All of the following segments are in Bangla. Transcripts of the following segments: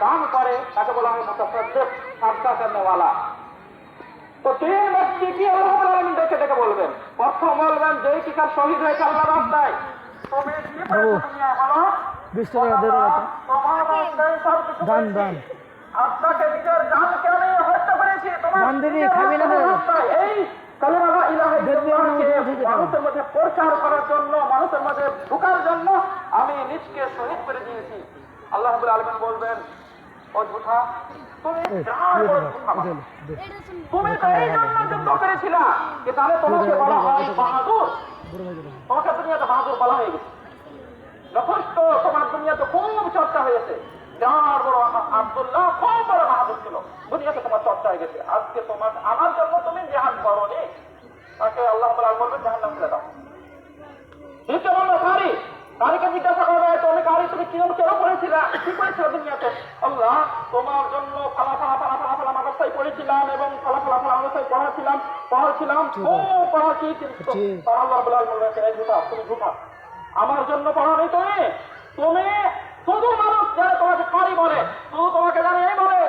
দান করে তাকে বলা হয় মুতাসাদ্দিক, সাদকা করনেওয়ালা। তো তিন ব্যক্তি কি আল্লাহ রাব্বুল আলামিন দেখে দেখে বলবেন। প্রথম বলবেন যেই কিকার শহীদ হয়েছে আল্লাহর রাস্তায়, তুমি কি করেছো দুনিয়ায় বলো? 20 টাকা দিয়ে দাও তো। তোমার রাস্তায় সব কিছু দান করেছি। দান আপনাকে নিজের জানকে আমি হত্যা করেছি। তোমার দান দিবি, খাবি না তো? রাস্তায় এই কালিমা লা ইলাহা ইল্লাল্লাহকে মানুষের মধ্যে প্রচার করার জন্য, মানুষের মধ্যে ঢোকার জন্য আমি নিজকে শহীদ করে দিয়েছি। আল্লাহ রাব্বুল আলামিন বলবেন, ও ঝুঠা, তুমি যার বড় ঝুঠা মানুষ। তুমি তো এই জন্য যুদ্ধ করেছিলা যে তাহলে তোমাকে বলা হয় বাহাদুর। তোমাকে দুনিয়াতে বাহাদুর বলা হয়ে গেছে, যথেষ্ট। তোমার দুনিয়াতে খুব চর্চা হয়েছে, যার বড় আব্দুল্লাহ খুব বড় বাহাদুর ছিল, দুনিয়াতে তোমার চর্চা হয়ে গেছে। আজকে তোমার আমার জন্য তুমি জিহাদ করোনি, তাকে আল্লাহ তাআলা বলবেন জাহান্নামে ফেলে দাও। দ্বিতীয় নম্বর কারি, কারিকে জিজ্ঞাসা করবে, তুমি কারি তুমি কিরম কেন পড়েছিলা, কি করেছিল দুনিয়াতে? আল্লাহ তোমার জন্য ফালা ফালা ফালা ফালা ফালা মাদ্রাসায় পড়েছিলাম এবং ফালা ফালা ফালা মাদ্রাসায় পড়াছিলাম ও পড়াচ্ছি, কিন্তু আল্লাহ রাব্বুল আলামিন বলবেন এই ঝুঠা, তুমি ঝুঠা, আমার জন্য পড়া নেই। তুমি শুধু মানুষ যারা তোমাকে কারি বলে, শুধু তোমাকে জানে এই বলে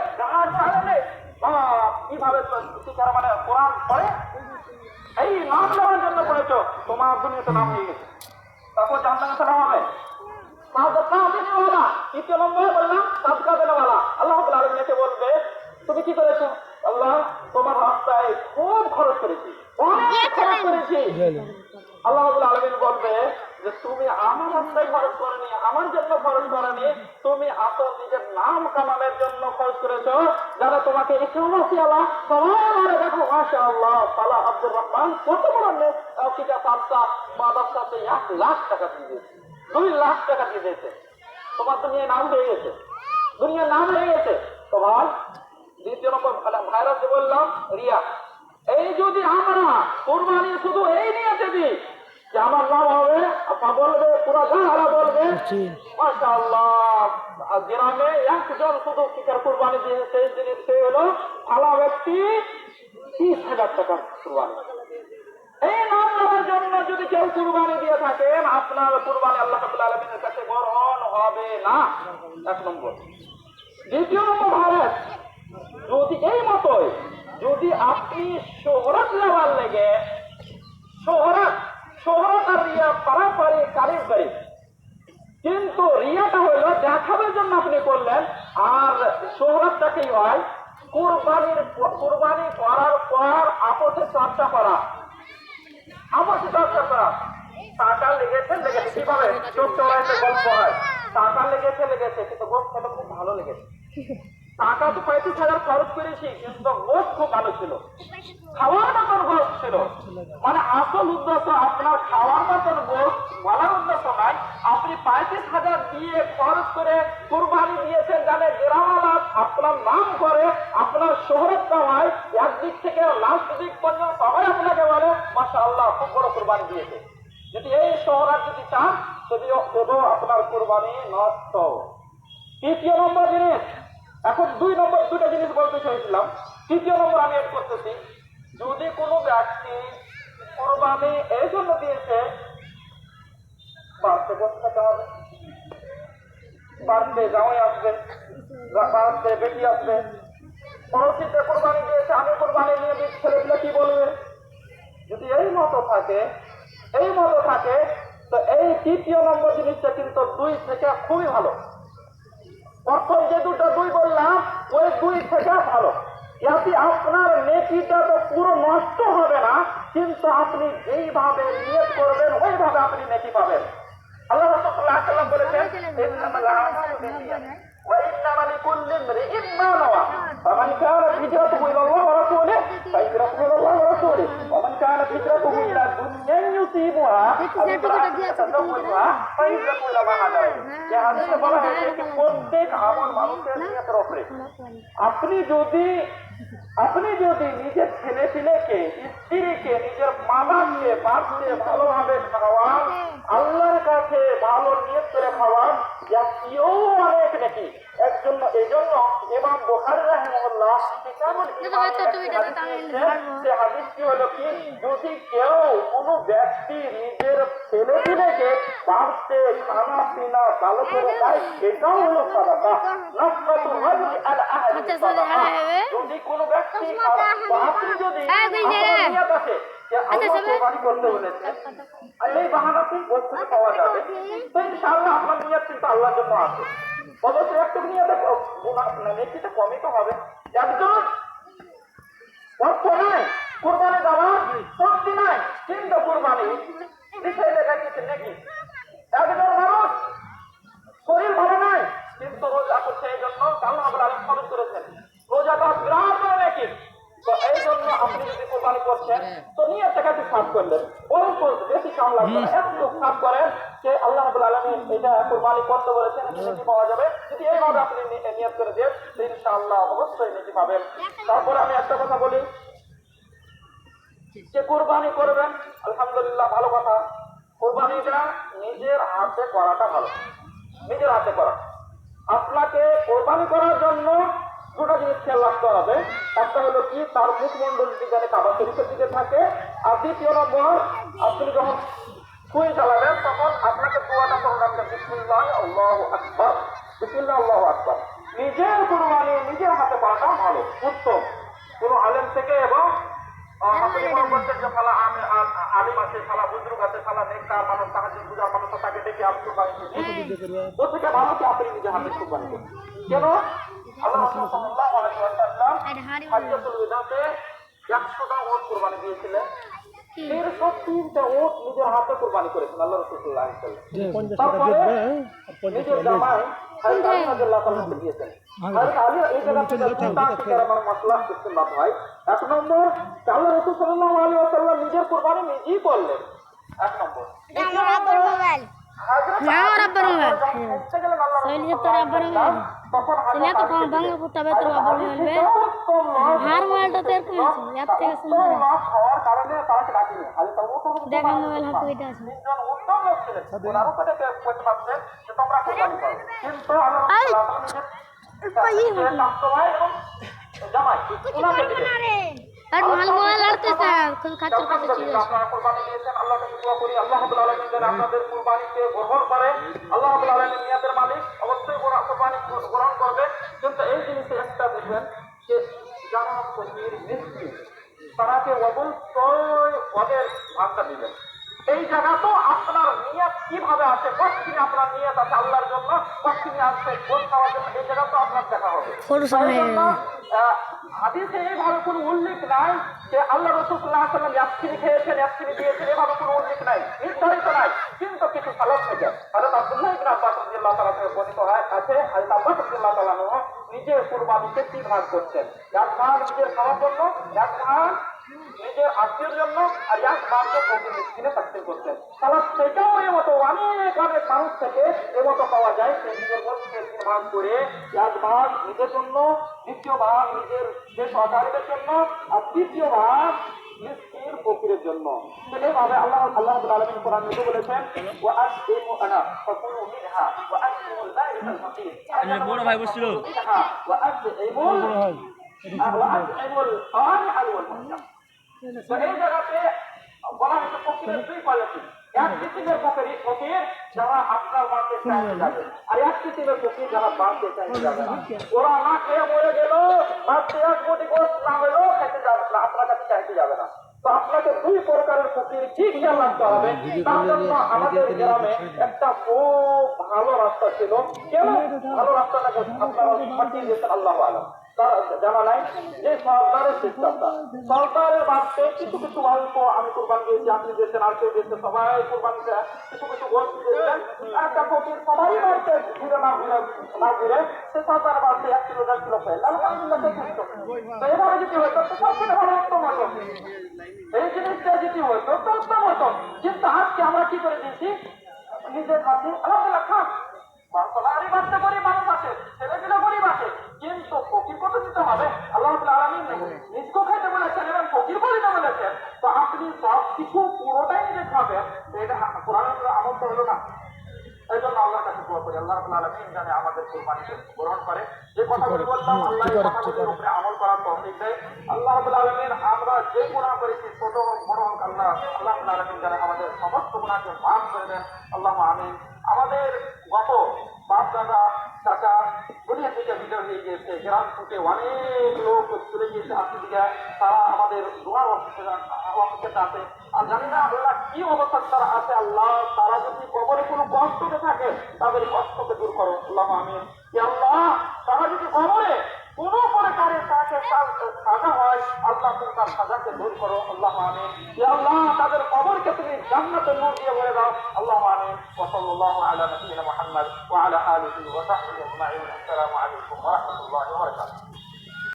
কিভাবে শিক্ষার মানে কোরআন পড়ে, এই নাম নেওয়ার জন্য পড়েছ, তোমার দুনিয়াতে নাম হয়ে গেছে, তারপর জাহান্নামে ফেলা হবে। তৃতীয় নম্বরে বললাম সাদকা দেওয়ালা। আল্লাহ রাব্বুল আলামিন এসে বলবে তুমি কি করেছো? আল্লাহ তোমার রাস্তায় খুব খরচ করেছি, অনেক খরচ করেছি। আল্লাহ রাব্বুল আলামিন বলবে যে তুমি আমার রাস্তায় খরচ করনি, আমার জন্য খরচ করনি, তুমি আসল নিজের নাম কামানোর জন্য খরচ করেছো। যারা তোমাকে ইখলাসী আল্লাহ সবাই দেখো মাশাআল্লাহ সালাহ আব্দুর রহমান কত বড় কিটা পাঁচটা মাদ্রাসাতে 1 লাখ টাকা দিয়ে দিয়েছে, 2 লাখ টাকা দিয়ে দিয়েছে, তোমার দুনিয়ায় নাম হয়ে গেছে, দুনিয়ার নাম হয়ে গেছে। তোমার দ্বিতীয় নম্বর ভাইরাস বললাম রিয়া। এই যদি আমরা কুরবানি শুধু এই নিয়েতে দিই যে আমার নাম হবে, আপা বলবে পুরা জাহারা বলবে মাশাআল্লাহ, গ্রামে একজন শুধু কিকার কুরবানি দিয়ে সেই জিনিস সে হলো ভালো ব্যক্তি 30,000 টাকা কুরবানি। এই নাম নেওয়ার জন্য যদি কেউ কুরবানি দিয়ে থাকেন, আপনার কুরবানি আল্লাহ রাব্বুল আলামিনের কাছে গ্রহণ হবে না। এক নম্বর। দ্বিতীয় নম্বর ভারত, যদি এই মতোই যদি আপনি শোহরত নেওয়ার লেগে শোহরত আর রিয়া পারাপারি কারিব করি, কিন্তু রিয়াটা হইলো দেখাবার জন্য আপনি করলেন, আর শোহরতটাকেই হয় কুরবানি করার পর আপসে চর্চা করা, টাকা লেগেছে কিভাবে চোখ চড়াইতে গল্প হয়, টাকা লেগেছে কিন্তু গোস্ত খেতে খুব ভালো লেগেছে। টাকা তো 35,000 খরচ করেছি, কিন্তু গোস্ত খুব ভালো ছিল, খাওয়ার মতন গোস্ত ছিল। মানে আসল উদ্দেশ্য আপনার খাওয়ার মতন গোস্ত বলার উদ্দেশ্য নাই, আপনি 35,000 দিয়ে খরচ করে কুরবানি দিয়েছেন, জানে গ্রামালা আপনার নাম করে, আপনার শহরের কামায় একদিক থেকে লাস্ট দিক পর্যন্ত সবাই আপনাকে বলে মাশাআল্লাহ খুব বড় কুরবানি দিয়েছে। যদি এই শহরাত যদি চান, যদিও আপনার কুরবানি নষ্ট। তৃতীয় নম্বর জিনিস, এখন 2 নম্বর 2টা জিনিস বলতে চাইছিলাম, তৃতীয় নম্বর আমি এড করতেছি। যদি কোনো ব্যক্তি কুরবানি এই জন্য দিয়েছে, বাড়তে বসে থাকতে হবে, বাড়তে জামাই আসবে, বাড়তে বেটি আসবে, পরবর্তীতে কুরবানি দিয়েছে, আমি কুরবানি নিয়ে ছেলেগুলো কি বলবে? যদি এই মতো থাকে তো এই তৃতীয় নম্বর জিনিসটা কিন্তু 2 থেকে খুবই ভালো। প্রথম যে 2 বললাম ওই 2 থেকে ভালো। এতে আপনার নেকিটা তো পুরো নষ্ট হবে না, কিন্তু আপনি যেইভাবে নিয়ত করবেন ওইভাবে আপনি নেকি পাবেন। আল্লাহ রাসূল সাল্লাল্লাহু আলাইহি ওয়াসাল্লাম বলেছেন ইন্নামাল আমালু বিন্নিয়াত ওয়া ইন্নামা লিকুল্লি ইমরিইন মা নাওয়া ফামান কানাত হিজরাতুহু ইলাল্লাহি ওয়া রাসূলিহি ফাহিজরাতুহু ইলাল্লাহি ওয়া রাসূলিহি ওয়া মান কানাত হিজরাতুহু ইলা দুনিয়ান ইউসিবুহা ফাহিজরাতুহু ইলা মা হাজার। এই হাদিসে বলা হয়েছে যে প্রত্যেক আমল মানুষের নিয়তের উপরে। আপনি যদি নিজের ছেলেপিলেকে, স্ত্রীকে, নিজের মামাকে বাঁচতে ভালোভাবে খাওয়ান, আল্লাহর কাছে ভালো নিয়ত করে খাওয়ান, এও অনেক নাকি এর জন্য। এই জন্য ইমাম বুখারী রাহিমাহুল্লাহ কিতাবুল ঈমান হাদিসটি হলো কি, যদি কেউ কোনো ব্যক্তি নিজের ছেলেপিলেকে বাঁচতে খানা পিনা ভালো করে দেয়, এটাও হলো সাদাকা। নাফকাতুর যদি কোনো ব্যক্তি বা আপনি যদি আপনার নিয়ত আছে যে আল্লাহ কুরবানি করতে বলেছেন আর এই বাহানাতেই বস্তু পাওয়া যাবে, তো ইনশাআল্লাহ আপনার নিয়ত কিন্তু আল্লাহর জন্য আছে। অবশ্যই একটু নিয়তে নেকিটা কমই তো হবে। একজন অর্থ নাই কুরবানি দেওয়া, শক্তি নাই কিন্তু কুরবানি লিখে রেখেছে নাকি। একজন মানুষ শরীর ভালো নাই কিন্তু রোজা করছে, এই জন্য আল্লাহ রাব্বুল আলামিন ফরজ করেছেন রোজাটা বিরাট বড় নেকি। তো এই জন্য আপনি যদি কোরবানি করছেন তো নিয়তটাকে একটু সাফ করলেন, অল্প বেশি কম লাগবে না, একটু সাফ করেন যে আল্লাহ রাব্বুল আলামিন এটা কোরবানি করতে বলেছেন, নেকি পাওয়া যাবে। যদি এইভাবে আপনি নিয়ত করে দেন তো ইনশাআল্লাহ অবশ্যই নেকি পাবেন। তারপরে আমি একটা কথা বলি যে কোরবানি করবেন, আলহামদুলিল্লাহ ভালো কথা। কোরবানিটা নিজের হাতে করাটা ভালো, নিজের হাতে করা। আপনাকে কোরবানি করার জন্য দুটো জিনিস খেয়াল রাখতে হবে। একটা হলো কি, তার মুখমণ্ডলটি যেন কাবা শরীফের দিকে থাকে, আর দ্বিতীয় নম্বর আপনি যখন ছুঁই চালাবেন তখন আপনাকে দোয়াটা করে রাখবেন, বিসমিল্লাহ আল্লাহু আকবার, বিসমিল্লাহ আল্লাহু আকবার। নিজের কোরবানি নিজের হাতে করাটা ভালো, উত্তম। কোনো আলেম থেকে এবং আপনি মনে করছেন যে ফালা আলিম আছে, ফালা বুজুর্গ আছে, ফালা নেককার মানুষ, তাহাজ্জুদ বুঝার মানুষ, তাকে ডেকে আমি কোরবানি দিই, ও থেকে ভালো কি আপনি নিজের হাতে কোরবানি করবেন। কেন আল্লাহ রাসূল সাল্লাল্লাহু আলাইহি ওয়াসাল্লাম হাজ্জাতুল ওয়াদাতে 100টা উট কোরবানি দিয়েছিলেন, 103টা উট নিজের হাতে কোরবানি করেছেন আল্লাহ রাসূল সাল্লাল্লাহু আলাইহি ওয়াসাল্লাম। তারপরে নিজের জামাই হযরত আলী রাদিয়াল্লাহু তাআলাকে দিয়েছেন। হযরত আলী এই জায়গাতে দুটা শিকার আমার মাসলা ইস্তেমবাদ হয়। এক নম্বর, আল্লাহ রাসূল সাল্লাল্লাহু আলাইহি ওয়াসাল্লাম নিজের কোরবানি নিজেই করলেন, এক নম্বর। আর মাল মোবাইল লড়তে স্যার খুব খাচ্চর খাচ্চর ছিল। আপনারা কুরবানি দিয়েছেন, আল্লাহর কাছে দোয়া করি আল্লাহ রাব্বুল আলামিন যেন আপনাদের কুরবানিকে গ্রহণ করে। আল্লাহ রাব্বুল আলামিন নিয়াতের মালিক, অবশ্যই কুরবানি গ্রহণ করবে। কিন্তু এই জিনিসে একটা দেখবেন যে যারা ফকির মিসকিন তারাকে অবশ্যই ওদের ভাগটা দিবেন। এই জায়গা তো আপনার নিয়ত কিভাবে আছে, কতদিন আপনার নিয়ত আছে আল্লাহর জন্য, কতদিন আসছে ভোট খাওয়ার জন্য, এই জায়গা তো আপনার দেখা হবে। হাদিসে এইভাবে কোনো উল্লেখ নাই যে আল্লাহ রাসূল সাল্লাল্লাহু আলাইহি ওয়াসাল্লাম ইয়াসকিনি খেয়েছেন, ইয়াসকিনি দিয়েছেন, এভাবে কোনো উল্লেখ নাই, নির্ধারিত নাই। কিন্তু কিছু সালাত থেকে হযরত আব্দুল্লাহ ইবনে আব্বাস রাদিয়াল্লাহু তাআলা থেকে বর্ণিত আছে, হযরত আব্বাস রাদিয়াল্লাহু তাআলা নিজের কুরবানিকে 3 ভাগ করতেন। এক ভাগ নিজের খাওয়ার জন্য, এক ভাগ নিজের আত্মীয়ের জন্য, আর এক ভাগকে ফকির মিসকিনে তাকসীম করতেন। সালাত থেকেও এমতো অনেক অনেক মানুষ থেকে এমতো পাওয়া যায় সে নিজের গোত্রকে 3 ভাগ করে, এক ভাগ নিজের জন্য, দ্বিতীয় ভাগ নিজের যে সহকারীদের জন্য, আর তৃতীয় ভাগ মিসকিন ফকিরের জন্য। এইভাবে আল্লাহ রাব্বুল আলামিন কোরআনে বলেছেন, ওয়া আসইমু আনা ফাকুলু মিনহা ওয়া আসইমুল বারিকাল ফকির। এই বড় ভাই বসছিল, ওয়া আসইমুল আনি আল ওয়াল মুহতাম। তো এই জায়গাতে বলা হয়েছে ফকিরের 2 কোয়ালিটি। এক কিসিমের ফকির যারা আপনার বাড়িতে চাইতে যাবে, আর এক কিসিমের ফকির যারা বাড়িতে চাইতে যাবে না। ওরা না খেয়ে মরে গেল, বাড়িতে এক কোটি গোশত না হলেও খেতে যাবে না, আপনার কাছে চাইতে যাবে না। তো আপনাকে 2 প্রকারের ফকির ঠিক খেয়াল রাখতে হবে। তার জন্য আমাদের গ্রামে একটা খুব ভালো রাস্তা ছিল। কেন ভালো রাস্তাটাকে আপনারা পাঠিয়ে দিয়েছেন আল্লাহু আলাম, জানা নাই যে সরকারের সিস্টেমটা, সরকারের বাড়তে কিছু কিছু অল্প, আমি কোরবানি দিয়েছি, আপনি দিয়েছেন, আর কেউ দিয়েছে, সবাই কোরবানিতে কিছু কিছু গোশত দিয়েছেন। একটা ফকির সবাই বাড়তে ঘুরে না ঘুরে সে সরকারের বাড়তে 1 কিলো 1.5 কিলো পেয়ে আলহামদুলিল্লাহ যথেষ্ট। তো এভাবে যদি হতো তো সবচেয়ে ভালো উত্তম হতো, এই জিনিসটা যদি হতো তো উত্তম হতো। কিন্তু আজকে আমরা কি করে দিয়েছি, নিজের কাছে আলহামদুলিল্লাহ খান বাড়ি বাড়তে গরিব মানুষ আছে, ছেলেগুলো গরিব আছে, কিন্তু ফকির কত দিতে হবে। আল্লাহ রাব্বুল আলামিন নিজকেও খাইতে বলেছেন এবং ফকির বলিতে বলেছেন। তো আপনি সব কিছু পুরোটাই নিজে খাবেন, এটা কোরআনের আমল তো হলো না। এই জন্য আল্লাহর কাছে দোয়া করি আল্লাহ রাব্বুল আলামিন যেন আমাদের কুরবানিকে গ্রহণ করে। যে কথাগুলি বললাম আল্লাহ এই কথাগুলির উপরে আমল করার তৌফিক দেয়। আল্লাহ রাব্বুল আলামিন আমরা যে গুনাহ করেছি ছোট হোক বড় হোক, আল্লাহ রাব্বুল আলামিন যেন আমাদের সমস্ত গুনাহকে মাফ করে দেন, আল্লাহুম্মা আমিন। আমাদের গত বাপ দাদা চাচা দুনিয়া থেকে বিদায় হয়ে গিয়েছে, গ্রাম থেকে অনেক লোক চলে গিয়েছে আফ্রিকা, তারা আমাদের দোয়ার অপেক্ষাতে আছে। আর জানি না আল্লাহ কি অবস্থা তারা আছে। আল্লাহ তারা যদি কবরে কোনো কষ্টতে থাকে তাদের কষ্টকে দূর করো আল্লাহ আমিন। ইয়া আল্লাহ তারা যদি কবরে কোনো প্রকারে তাকে সাজা হয় আল্লাহ তুমি তার সাজাকে দূর করো আল্লাহ আমিন। ইয়া আল্লাহ তাদের কবরকে তুমি জান্নাতের নূর দিয়ে ভরে দাও আল্লাহ আমিন। ওয়া সাল্লাল্লাহু আলা নবিয়িনা মুহাম্মদ ওয়া আলা আলিহি ওয়া সাহবিহি আজমাইন। আসসালামু আলাইকুম ওয়া রাহমাতুল্লাহি ওয়া বারাকাতুহু।